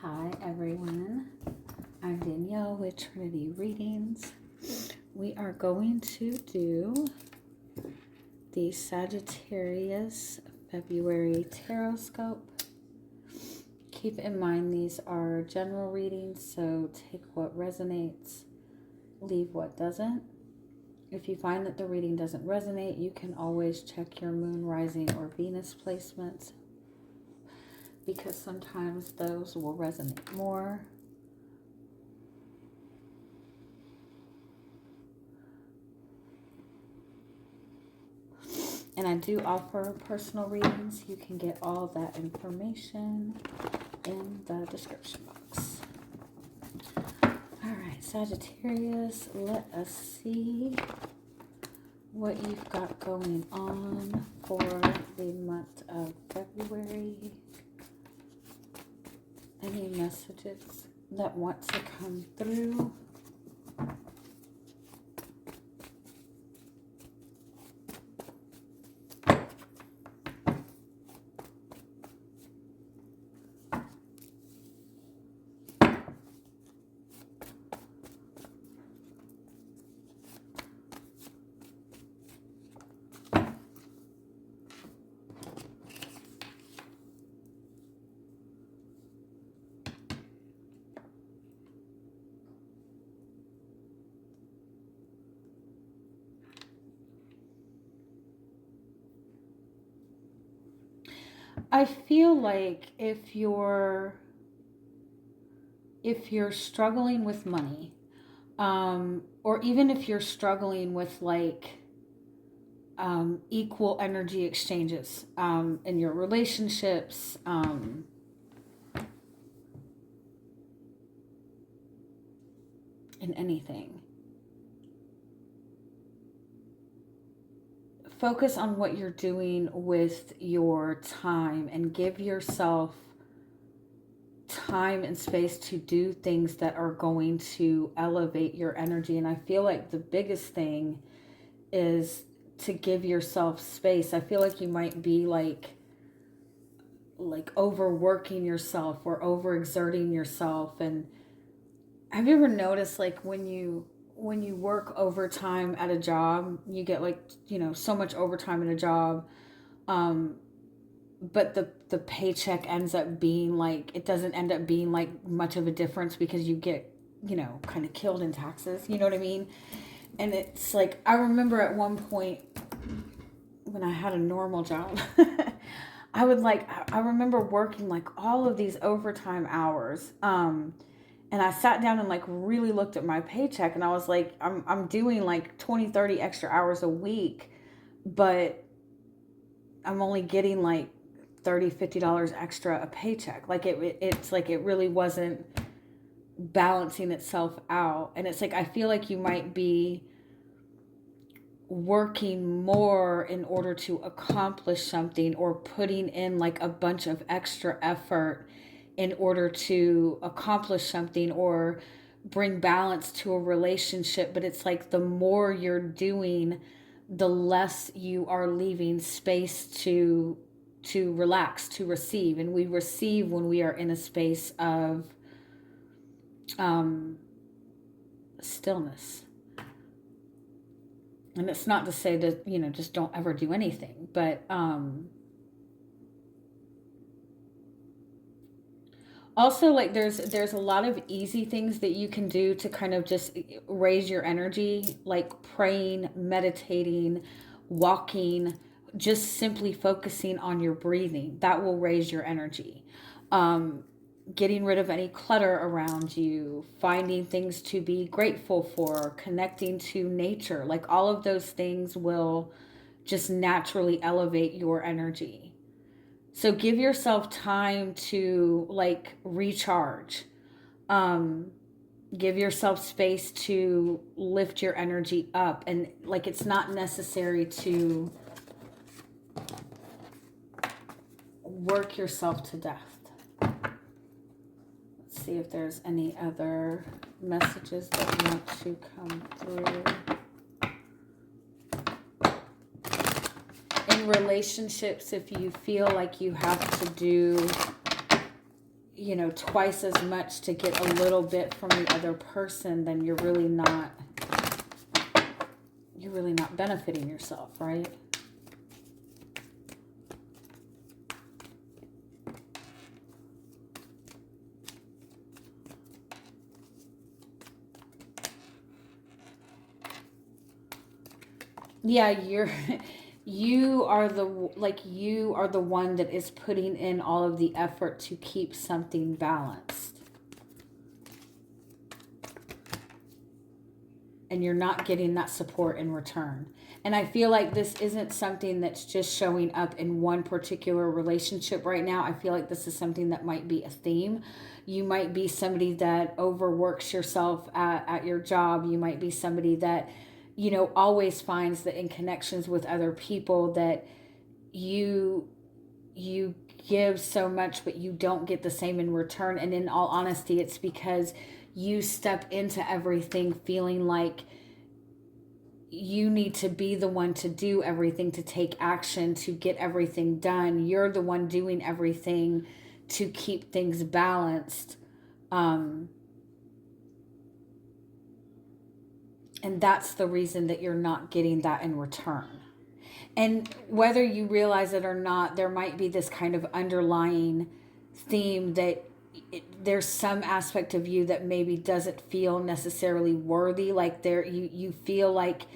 Hi everyone, I'm Danielle with Trinity Readings. We are going to do the Sagittarius February Tarot Scope. Keep in mind these are general readings, so take what resonates, leave what doesn't. If you find that the reading doesn't resonate, you can always check your moon, rising, or Venus placements, because sometimes those will resonate more. And I do offer personal readings. You can get all that information in the description box. All right, Sagittarius, let us see what you've got going on for the month of February. Any messages that want to come through? I feel like if you're struggling with money, or even if you're struggling with like equal energy exchanges in your relationships, in anything, focus on what you're doing with your time and give yourself time and space to do things that are going to elevate your energy. And I feel like the biggest thing is to give yourself space. I feel like you might be like overworking yourself or overexerting yourself. And have you ever noticed, like, when you work overtime at a job, you get like, so much overtime in a job, but the paycheck ends up being like, it doesn't end up being like much of a difference because you get, kind of killed in taxes, you know what I mean? And it's like, I remember at one point when I had a normal job, I remember working like all of these overtime hours, and I sat down and like really looked at my paycheck, and I was like, I'm doing like 20, 30 extra hours a week, but I'm only getting like $30, $50 extra a paycheck. Like it's like it really wasn't balancing itself out. And it's like, I feel like you might be working more in order to accomplish something, or putting in like a bunch of extra effort in order to accomplish something or bring balance to a relationship. But it's like the more you're doing, the less you are leaving space to relax, to receive. And we receive when we are in a space of stillness. And it's not to say that, just don't ever do anything, but also, like, there's a lot of easy things that you can do to kind of just raise your energy, like praying, meditating, walking, just simply focusing on your breathing. That will raise your energy. Getting rid of any clutter around you, finding things to be grateful for, connecting to nature, like all of those things will just naturally elevate your energy. So give yourself time to like recharge. Give yourself space to lift your energy up. And like, it's not necessary to work yourself to death. Let's see if there's any other messages that want to come through. In relationships, if you feel like you have to do you know, twice as much to get a little bit from the other person, then you're really not benefiting yourself, right? Yeah, you are the one that is putting in all of the effort to keep something balanced. And you're not getting that support in return. And I feel like this isn't something that's just showing up in one particular relationship right now. I feel like this is something that might be a theme. You might be somebody that overworks yourself at your job. You might be somebody that, you know, always finds that in connections with other people that you give so much, but you don't get the same in return. And in all honesty, it's because you step into everything feeling like you need to be the one to do everything, to take action, to get everything done. You're the one doing everything to keep things balanced. And that's the reason that you're not getting that in return. And whether you realize it or not, there might be this kind of underlying theme that there's some aspect of you that maybe doesn't feel necessarily worthy. Like you feel like,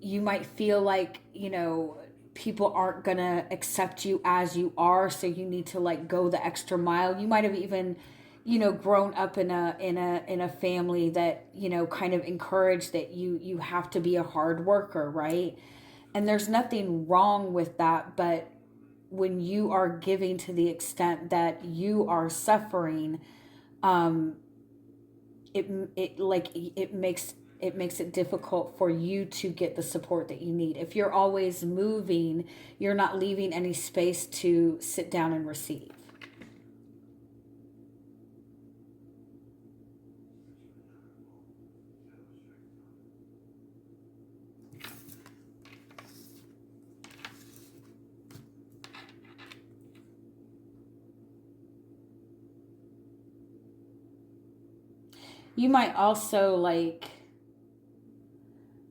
you might feel like, you know, people aren't gonna accept you as you are, so you need to like go the extra mile. You might have even, you know, grown up in a family that, you know, kind of encouraged that you have to be a hard worker, right? And there's nothing wrong with that, but when you are giving to the extent that you are suffering, it makes it difficult for you to get the support that you need. If you're always moving, you're not leaving any space to sit down and receive. You might also like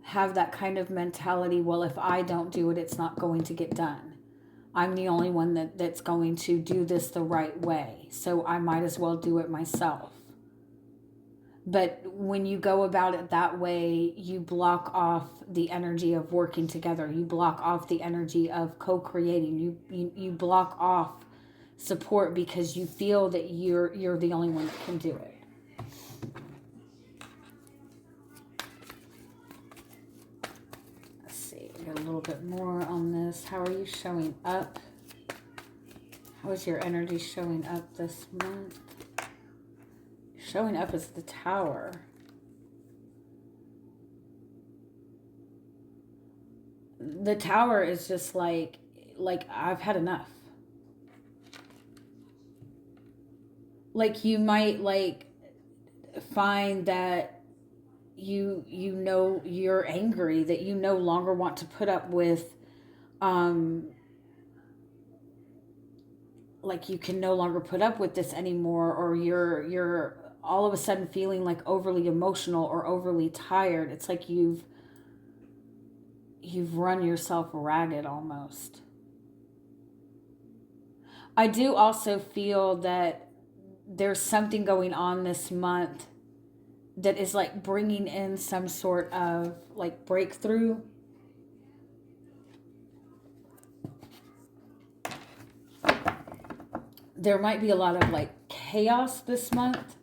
have that kind of mentality, well, if I don't do it, it's not going to get done. I'm the only one that's going to do this the right way, so I might as well do it myself. But when you go about it that way, you block off the energy of working together. You block off the energy of co-creating. You block off support because you feel that you're the only one that can do it. A little bit more on this. How are you showing up? How is your energy showing up this month? Showing up as the Tower. The Tower is just like I've had enough. Like you might like find that you know you're angry, that you no longer want to put up with like you can no longer put up with this anymore, or you're all of a sudden feeling like overly emotional or overly tired. It's like you've run yourself ragged almost. I do also feel that there's something going on this month that is like bringing in some sort of like breakthrough. There might be a lot of like chaos this month,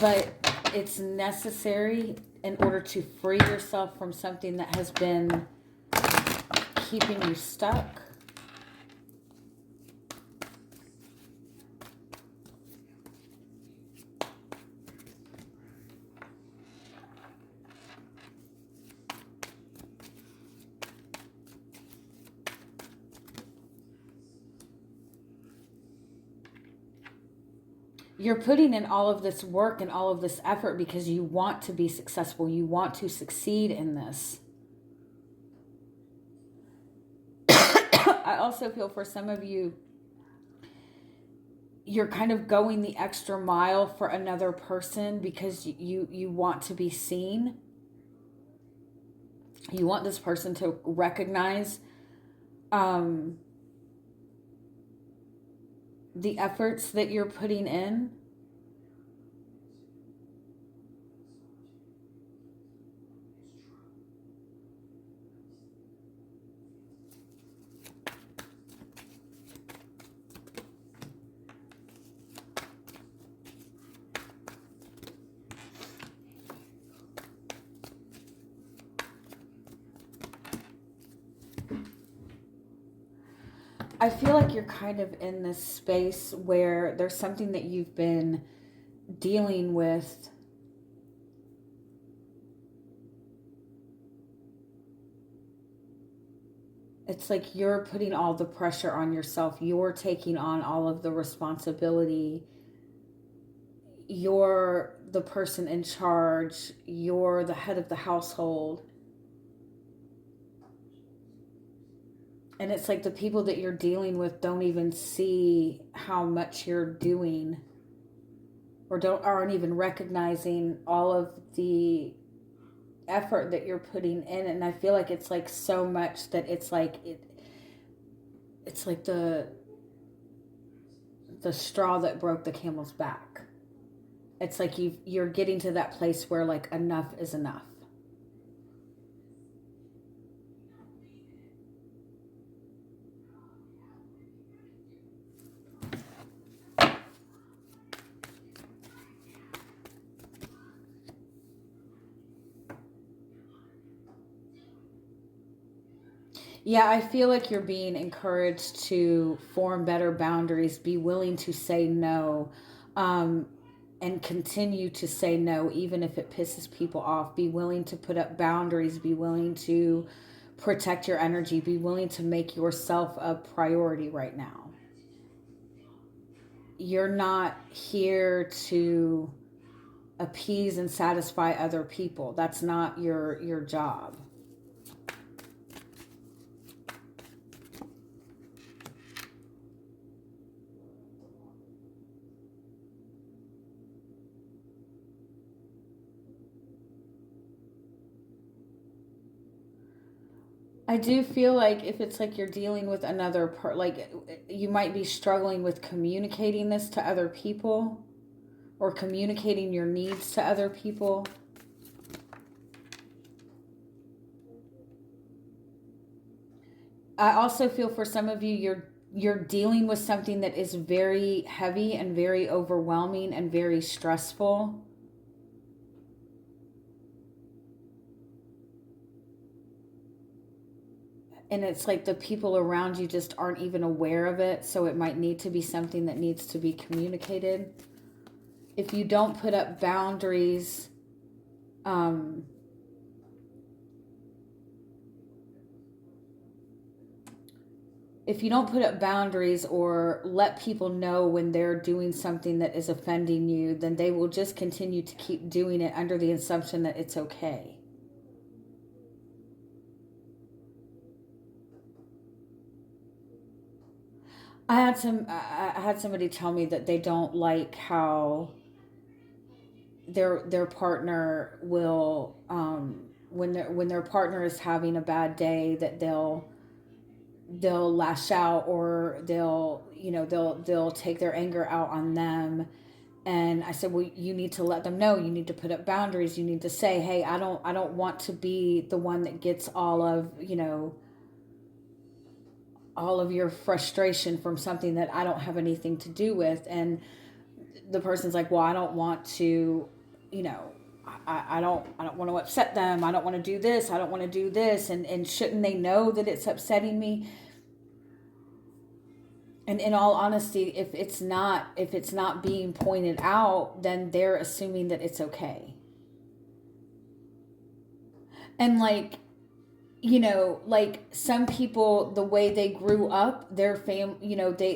but it's necessary in order to free yourself from something that has been keeping you stuck. You're putting in all of this work and all of this effort because you want to be successful. You want to succeed in this. I also feel for some of you, you're kind of going the extra mile for another person because you want to be seen. You want this person to recognize the efforts that you're putting in. I feel like you're kind of in this space where there's something that you've been dealing with. It's like you're putting all the pressure on yourself. You're taking on all of the responsibility. You're the person in charge. You're the head of the household. And it's like the people that you're dealing with don't even see how much you're doing, or aren't even recognizing all of the effort that you're putting in. And I feel like it's like so much that it's like it's like the straw that broke the camel's back. It's like you're getting to that place where like enough is enough. Yeah, I feel like you're being encouraged to form better boundaries, be willing to say no, and continue to say no, even if it pisses people off. Be willing to put up boundaries, be willing to protect your energy, be willing to make yourself a priority right now. You're not here to appease and satisfy other people. That's not your job. I do feel like if it's like you're dealing with another like you might be struggling with communicating this to other people or communicating your needs to other people. I also feel for some of you you're dealing with something that is very heavy and very overwhelming and very stressful. And it's like the people around you just aren't even aware of it, so it might need to be something that needs to be communicated. If you don't put up boundaries, if you don't put up boundaries or let people know when they're doing something that is offending you, then they will just continue to keep doing it under the assumption that it's okay. I had somebody tell me that they don't like how their partner will when their partner is having a bad day, that they'll lash out, or they'll take their anger out on them. And I said, well, you need to let them know. You need to put up boundaries. You need to say, hey, I don't want to be the one that gets all of your frustration from something that I don't have anything to do with. And the person's like, well, I don't want to, I don't want to upset them. I don't want to do this. I don't want to do this. And shouldn't they know that it's upsetting me? And in all honesty, if it's not being pointed out, then they're assuming that it's okay. And like some people, the way they grew up,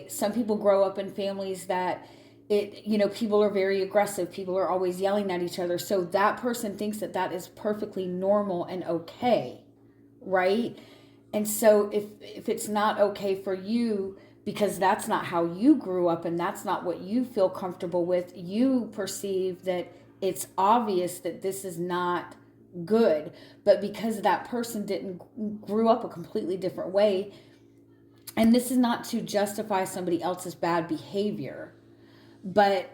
some people grow up in families that people are very aggressive. People are always yelling at each other. So that person thinks that is perfectly normal and okay, right? And so if it's not okay for you, because that's not how you grew up and that's not what you feel comfortable with. You perceive that it's obvious that this is not good, but because that person didn't grew up a completely different way, and this is not to justify somebody else's bad behavior, but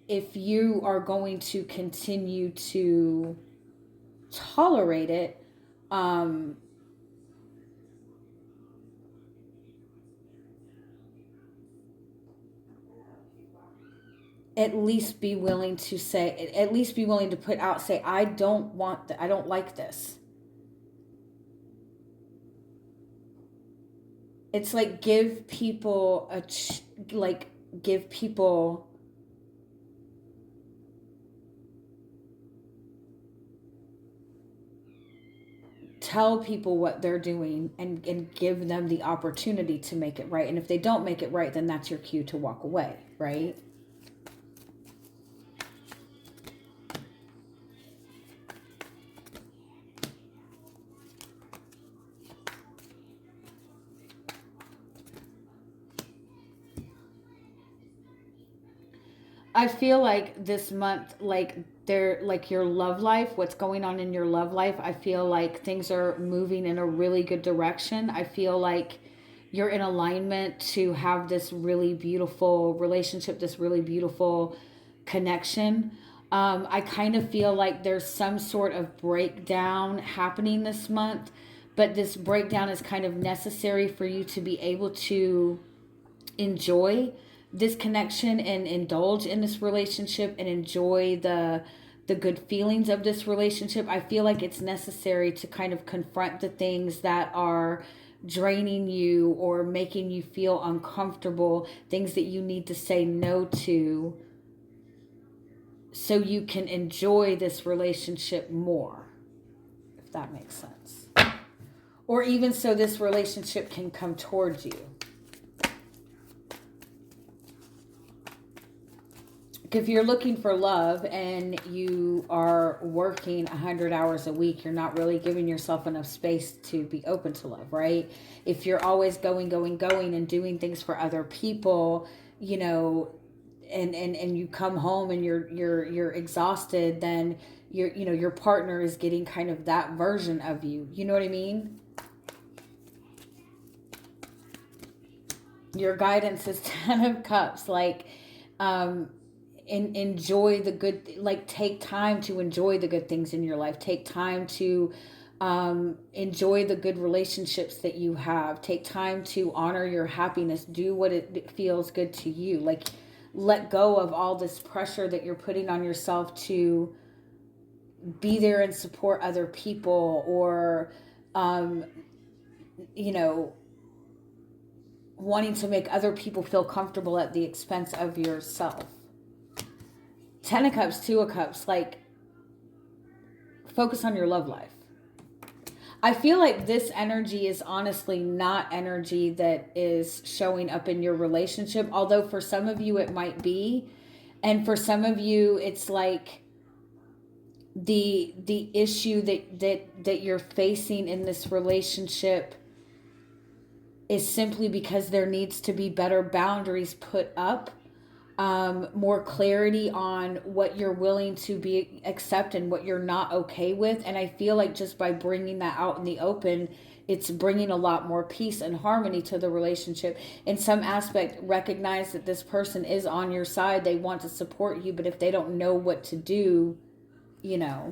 if you are going to continue to tolerate it, at least be willing to say, at least be willing to put out, say, I don't want that. I don't like this. It's like give people tell people what they're doing and give them the opportunity to make it right. And if they don't make it right, then that's your cue to walk away, right? I feel like this month, like your love life, what's going on in your love life, I feel like things are moving in a really good direction. I feel like you're in alignment to have this really beautiful relationship, this really beautiful connection. I kind of feel like there's some sort of breakdown happening this month, but this breakdown is kind of necessary for you to be able to enjoy this connection and indulge in this relationship and enjoy the good feelings of this relationship. I feel like it's necessary to kind of confront the things that are draining you or making you feel uncomfortable, things that you need to say no to so you can enjoy this relationship more, if that makes sense. Or even so this relationship can come towards you. If you're looking for love and you are working 100 hours a week, you're not really giving yourself enough space to be open to love, right? If you're always going and doing things for other people, you know, and you come home and you're exhausted, then your partner is getting kind of that version of you. You know what I mean? Your guidance is 10 of Cups, like enjoy the good, like take time to enjoy the good things in your life. Take time to enjoy the good relationships that you have. Take time to honor your happiness. Do what it feels good to you. Like let go of all this pressure that you're putting on yourself to be there and support other people, or wanting to make other people feel comfortable at the expense of yourself. 10 of Cups, 2 of Cups, like focus on your love life. I feel like this energy is honestly not energy that is showing up in your relationship, although for some of you it might be. And for some of you it's like the issue that you're facing in this relationship is simply because there needs to be better boundaries put up, more clarity on what you're willing to be accept and what you're not okay with. And I feel like just by bringing that out in the open, it's bringing a lot more peace and harmony to the relationship. In some aspect, recognize that this person is on your side. They want to support you, but if they don't know what to do, yeah,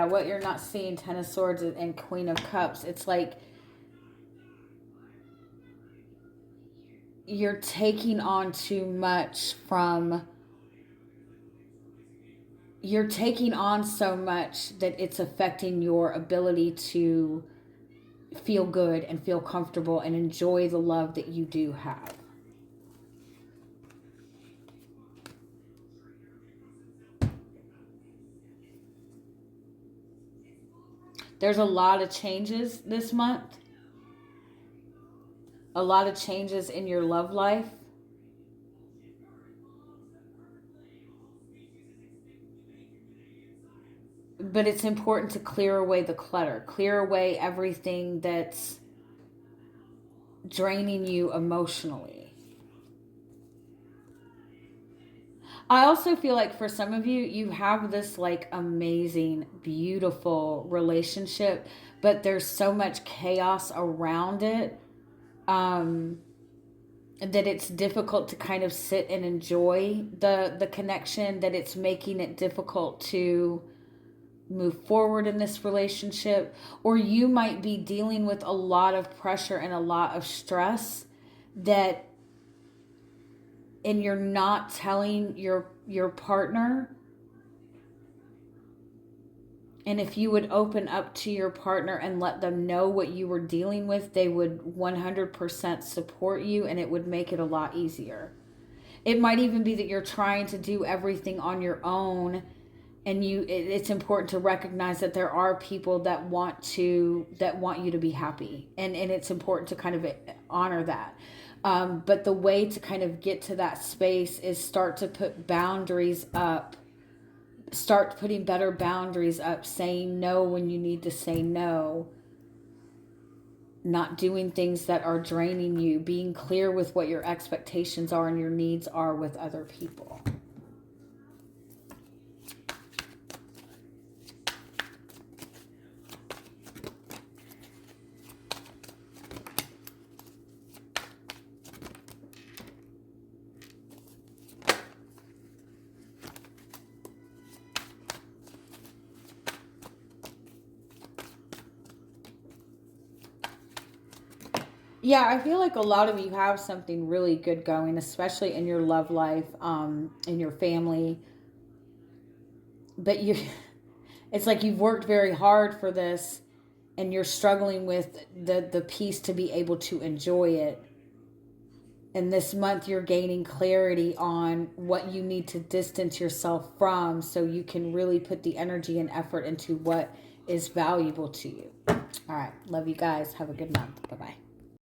what you're not seeing, 10 of Swords and Queen of Cups, it's like you're taking on too much you're taking on so much that it's affecting your ability to feel good and feel comfortable and enjoy the love that you do have. There's a lot of changes this month. A lot of changes in your love life. But it's important to clear away the clutter, clear away everything that's draining you emotionally. I also feel like for some of you, you have this like amazing, beautiful relationship, but there's so much chaos around it that it's difficult to kind of sit and enjoy the connection, that it's making it difficult to move forward in this relationship. Or you might be dealing with a lot of pressure and a lot of stress that, and you're not telling your partner. And if you would open up to your partner and let them know what you were dealing with, they would 100% support you, and it would make it a lot easier. It might even be that you're trying to do everything on your own, and it's important to recognize that there are people that want you to be happy, and it's important to kind of honor that. But the way to kind of get to that space is start to put boundaries up. Start putting better boundaries up, saying no when you need to say no, not doing things that are draining you, being clear with what your expectations are and your needs are with other people. Yeah, I feel like a lot of you have something really good going, especially in your love life, in your family. But it's like you've worked very hard for this, and you're struggling with the piece to be able to enjoy it. And this month you're gaining clarity on what you need to distance yourself from, so you can really put the energy and effort into what is valuable to you. All right. Love you guys. Have a good month. Bye-bye.